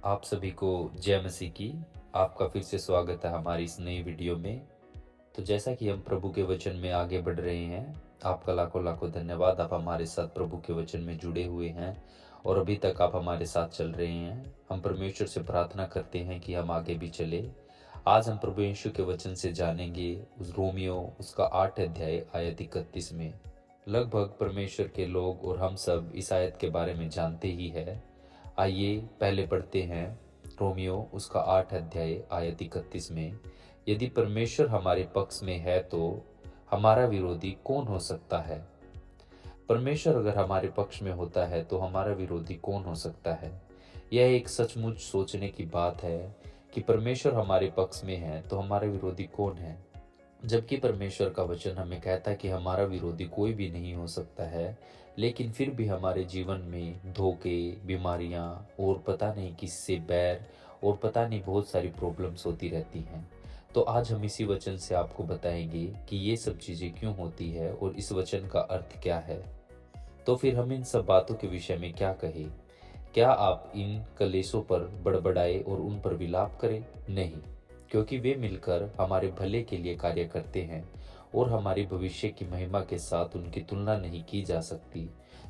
आप सभी को जय मसीह की। आपका फिर से स्वागत है हमारी इस नई वीडियो में। तो जैसा कि हम प्रभु के वचन में आगे बढ़ रहे हैं, आपका लाखों लाखों धन्यवाद। आप हमारे साथ प्रभु के वचन में जुड़े हुए हैं और अभी तक आप हमारे साथ चल रहे हैं। हम परमेश्वर से प्रार्थना करते हैं कि हम आगे भी चले। आज हम प्रभु यीशु के वचन से जानेंगे उस रोमियो उसका 8 अध्याय आयत 31 में। लगभग परमेश्वर के लोग और हम सब इस आयत के बारे में जानते ही है। आइए पहले पढ़ते हैं रोमियो उसका 8 अध्याय आयत 31 में। यदि परमेश्वर हमारे पक्ष में है तो हमारा विरोधी कौन हो सकता है। परमेश्वर अगर हमारे पक्ष में होता है तो हमारा विरोधी कौन हो सकता है। यह एक सचमुच सोचने की बात है कि परमेश्वर हमारे पक्ष में है तो हमारा विरोधी कौन है। जबकि परमेश्वर का वचन हमें कहता है कि हमारा विरोधी कोई भी नहीं हो सकता है, लेकिन फिर भी हमारे जीवन में धोखे, बीमारियां और पता नहीं किससे बैर और पता नहीं बहुत सारी प्रॉब्लम्स होती रहती हैं। तो आज हम इसी वचन से आपको बताएंगे कि ये सब चीज़ें क्यों होती है और इस वचन का अर्थ क्या है। तो फिर हम इन सब बातों के विषय में क्या कहें। क्या आप इन कलेशों पर बड़बड़ाए और उन पर विलाप करें? नहीं, क्योंकि वे मिलकर हमारे भले के लिए कार्य करते हैं और हमारी भविष्य की महिमा के साथ उनकी तुलना नहीं की जा सकती,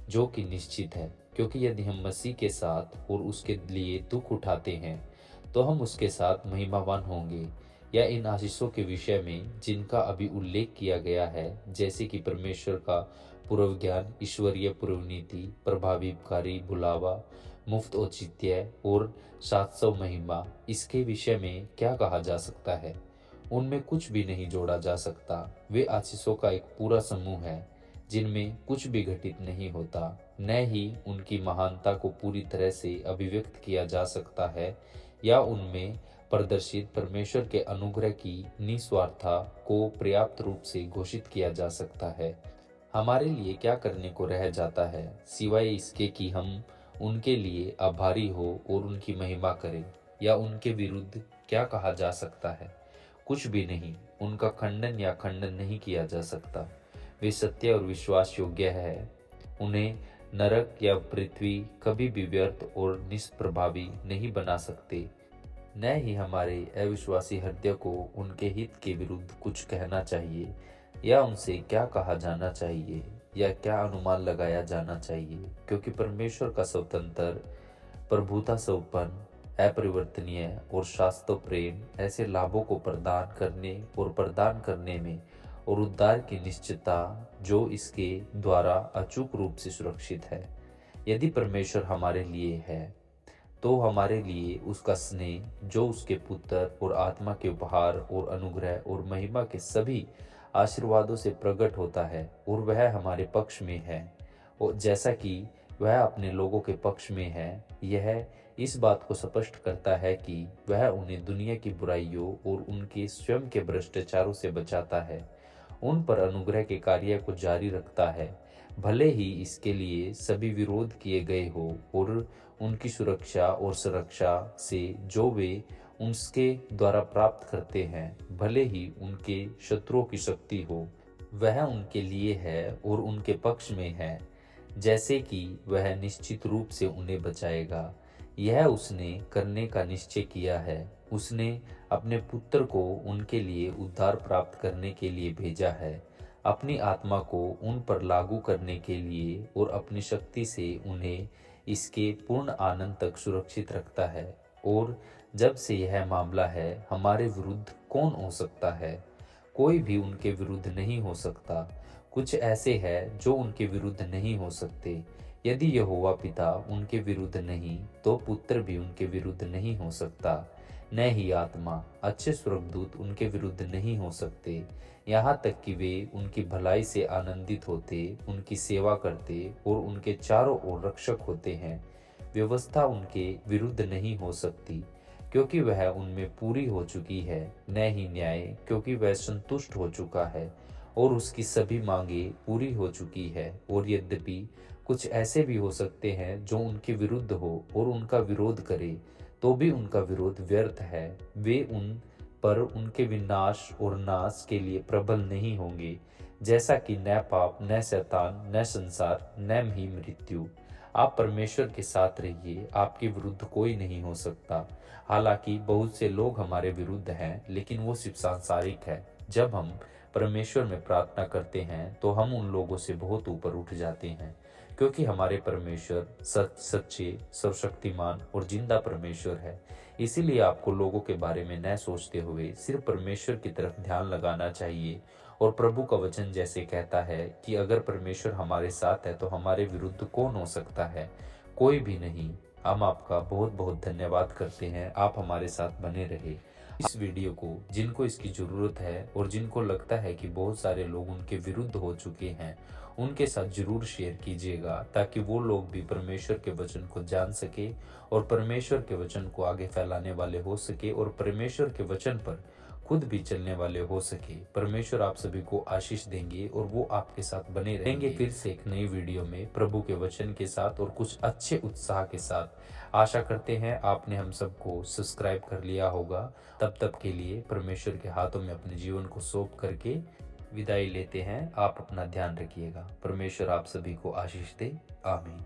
जो कि निश्चित है। क्योंकि यदि हम मसीह के साथ और उसके लिए दुख उठाते हैं तो हम उसके साथ महिमावान होंगे। या इन आशीषों के विषय में जिनका अभी उल्लेख किया गया है, जैसे कि परमेश्वर का पूर्व ज्ञान, ईश्वरीय पूर्व नीति, प्रभाविकारी बुलावा, मुफ्त औचित्य और 700 महिमा, इसके विषय में क्या कहा जा सकता है। उनमें कुछ भी नहीं जोड़ा जा सकता। वे आशीषों का एक पूरा समूह है जिनमें कुछ भी घटित नहीं होता, न ही उनकी महानता को पूरी तरह से अभिव्यक्त किया जा सकता है या उनमें प्रदर्शित परमेश्वर के अनुग्रह की निस्वार्थता को पर्याप्त रूप से घोषित किया जा सकता है। हमारे लिए क्या करने को रह जाता है सिवाय इसके कि हम उनके लिए आभारी हो और उनकी महिमा करें। या उनके विरुद्ध क्या कहा जा सकता है? कुछ भी नहीं। उनका खंडन या खंडन नहीं किया जा सकता। वे सत्य और विश्वास योग्य है। उन्हें नरक या पृथ्वी कभी भी व्यर्थ और निष्प्रभावी नहीं बना सकते। न ही हमारे अविश्वासी हृदय को उनके हित के विरुद्ध कुछ कहना चाहिए या उनसे क्या कहा जाना चाहिए या क्या अनुमान लगाया जाना चाहिए, क्योंकि परमेश्वर का स्वतंत्र प्रभुता संपन्न, अपरिवर्तनीय और शाश्वत प्रेम ऐसे लाभों को प्रदान करने में और उद्धार की निश्चितता जो इसके द्वारा अचूक रूप से सुरक्षित है। यदि परमेश्वर हमारे लिए है तो हमारे लिए उसका स्नेह जो उसके पुत्र और आत्मा के उपहार और अनुग्रह और महिमा के सभी आशीर्वादों से प्रकट होता है और वह हमारे पक्ष में है। और जैसा कि वह अपने लोगों के पक्ष में है, यह इस बात को स्पष्ट करता है कि वह उन्हें दुनिया की बुराइयों और उनके स्वयं के भ्रष्टाचारों से बचाता है, उन पर अनुग्रह के कार्य को जारी रखता है, भले ही इसके लिए सभी विरोध किए गए हो और उनकी सुरक्षा और सुरक्षा से जो वे उसके द्वारा प्राप्त करते हैं, भले ही उनके शत्रुओं की शक्ति हो, वह उनके लिए है और उनके पक्ष में है, जैसे कि वह निश्चित रूप से उन्हें बचाएगा। यह उसने करने का निश्चय किया है। उसने अपने पुत्र को उनके लिए उद्धार प्राप्त करने के लिए भेजा है, अपनी आत्मा को उन पर लागू करने के लिए और अपनी शक्ति से उन्हें इसके पूर्ण आनंद तक सुरक्षित रखता है। और जब से यह मामला है, हमारे विरुद्ध कौन हो सकता है? कोई भी उनके विरुद्ध नहीं हो सकता। कुछ ऐसे हैं जो उनके विरुद्ध नहीं हो सकते। यदि यहोवा पिता उनके विरुद्ध नहीं तो पुत्र भी उनके विरुद्ध नहीं हो सकता। न ही आत्मा, अच्छे स्वर्गदूत उनके विरुद्ध नहीं हो सकते, यहाँ तक कि वे उनकी भलाई से आनंदित होते, उनकी सेवा करते और उनके चारों ओर रक्षक होते हैं। व्यवस्था उनके विरुद्ध नहीं हो सकती, क्योंकि वह उनमें पूरी हो चुकी है। न ही न्याय, क्योंकि वह संतुष्ट हो चुका है और उसकी सभी मांगें पूरी हो चुकी है। और यद्यपि कुछ ऐसे भी हो सकते हैं जो उनके विरुद्ध हो और उनका विरोध करे, तो भी उनका विरोध व्यर्थ है। वे उन पर उनके विनाश और नाश के लिए प्रबल नहीं होंगे, जैसा कि न पाप, न शैतान, न संसार, न ही मृत्यु, आप परमेश्वर के साथ रहिए, आपके विरुद्ध कोई नहीं हो सकता। हालांकि बहुत से लोग हमारे विरुद्ध हैं, लेकिन वो सिर्फ सांसारिक है। जब हम परमेश्वर में प्रार्थना करते हैं तो हम उन लोगों से बहुत ऊपर उठ जाते हैं, क्योंकि हमारे परमेश्वर सच्चे, सर्वशक्तिमान और जिंदा परमेश्वर है। इसीलिए आपको लोगों के बारे में न सोचते हुए सिर्फ परमेश्वर की तरफ ध्यान लगाना चाहिए। और प्रभु का वचन जैसे कहता है कि अगर परमेश्वर हमारे साथ है तो हमारे विरुद्ध कौन हो सकता है? कोई भी नहीं। हम आपका बहुत बहुत धन्यवाद करते हैं, आप हमारे साथ बने रहे। इस वीडियो को जिनको इसकी ज़रूरत है और जिनको लगता है कि बहुत सारे लोग उनके विरुद्ध हो चुके हैं, उनके साथ ज़रूर शेयर कीजिएगा, ताकि वो लोग भी परमेश्वर के वचन को जान सके और परमेश्वर के वचन को आगे फैलाने वाले हो सके और परमेश्वर के वचन पर खुद भी चलने वाले हो सके। परमेश्वर आप सभी को आशीष देंगे और वो आपके साथ बने रहेंगे। फिर से एक नई वीडियो में प्रभु के वचन के साथ और कुछ अच्छे उत्साह के साथ। आशा करते हैं आपने हम सबको सब्सक्राइब कर लिया होगा। तब तक के लिए परमेश्वर के हाथों में अपने जीवन को सौंप करके विदाई लेते हैं। आप अपना ध्यान रखिएगा। परमेश्वर आप सभी को आशीष दे। आमीन।